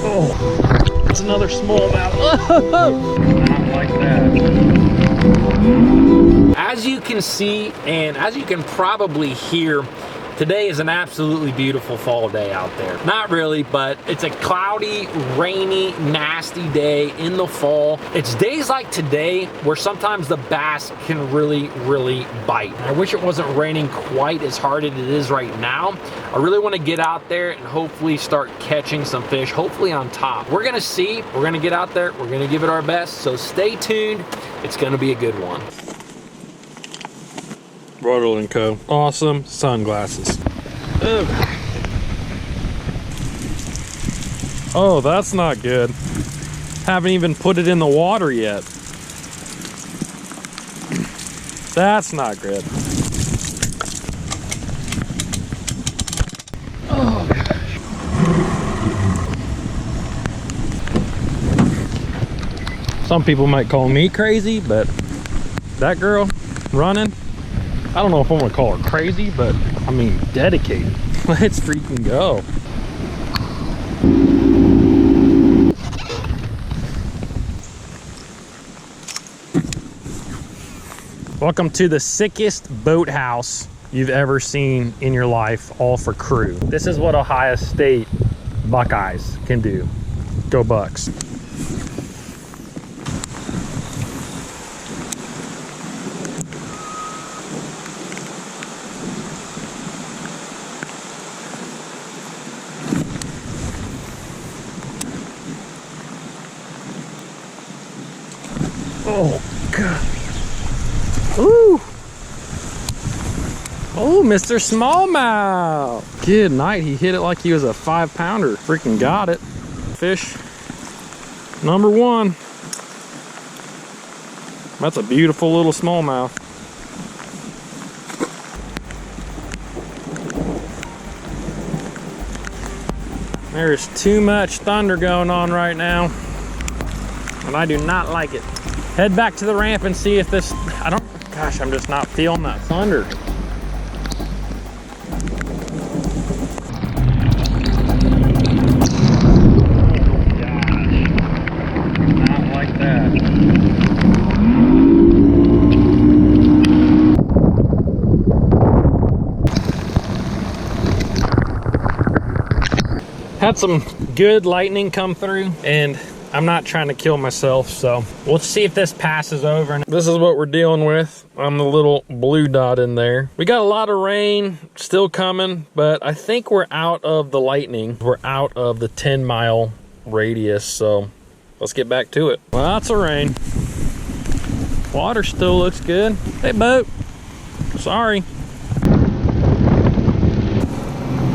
Oh, it's another smallmouth. Not like that. As you can see, and as you can probably hear, today is an absolutely beautiful fall day out there. Not really, but it's a cloudy, rainy, nasty day in the fall. It's days like today where sometimes the bass can really bite. I wish it wasn't raining quite as hard as it is right now. I really want to get out there and hopefully start catching some fish, hopefully on top. We're gonna see, we're gonna get out there, we're gonna give it our best, so stay tuned. It's gonna be a good one. Roddle & Co. Awesome sunglasses. Oh, that's not good. Haven't even put it in the water yet. That's not good. Oh, gosh. Some people might call me crazy, but that girl running, I don't know if I'm gonna call her crazy, but I mean dedicated. Let's freaking go. Welcome to the sickest boathouse you've ever seen in your life, all for crew. This is what Ohio State Buckeyes can do. Go Bucks. Oh, God. Ooh. Oh, Mr. Smallmouth. Good night. He hit it like he was a 5-pounder. Freaking got it. Fish number 1. That's a beautiful little smallmouth. There's too much thunder going on right now, and I do not like it. Head back to the ramp and see if this, gosh, I'm just not feeling that thunder. Not like that. Had some good lightning come through, and I'm not trying to kill myself, so we'll see if this passes over. This is what we're dealing with. I'm the little blue dot in there. We got a lot of rain still coming, but I think we're out of the lightning. We're out of the 10-mile radius, so let's get back to it. Lots of rain. Water still looks good. Hey, boat. Sorry.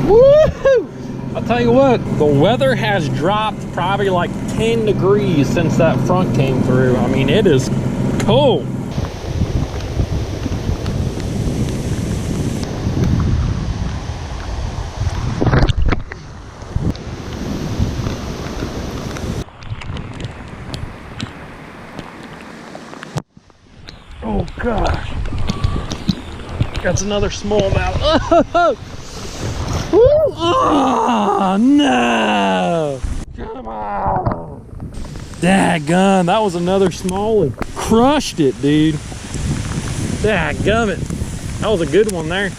Woohoo! I'll tell you what, the weather has dropped probably like 10 degrees since that front came through. I mean, it is cold. Oh gosh. That's another smallmouth. Oh no! Come on! Dadgummit, that was another smallie. Crushed it, dude. Dadgummit. That was a good one there.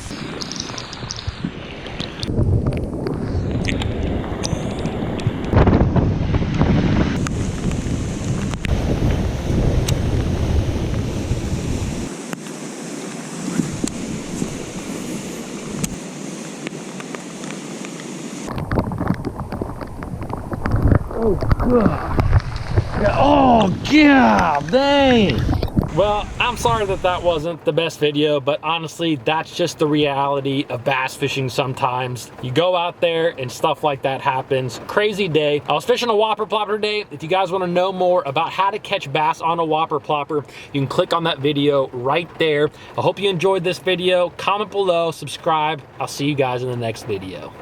Oh, God. Oh, God, dang. Well, I'm sorry that wasn't the best video, but honestly, that's just the reality of bass fishing sometimes. You go out there and stuff like that happens. Crazy day. I was fishing a whopper plopper today. If you guys want to know more about how to catch bass on a whopper plopper, you can click on that video right there. I hope you enjoyed this video. Comment below, subscribe. I'll see you guys in the next video.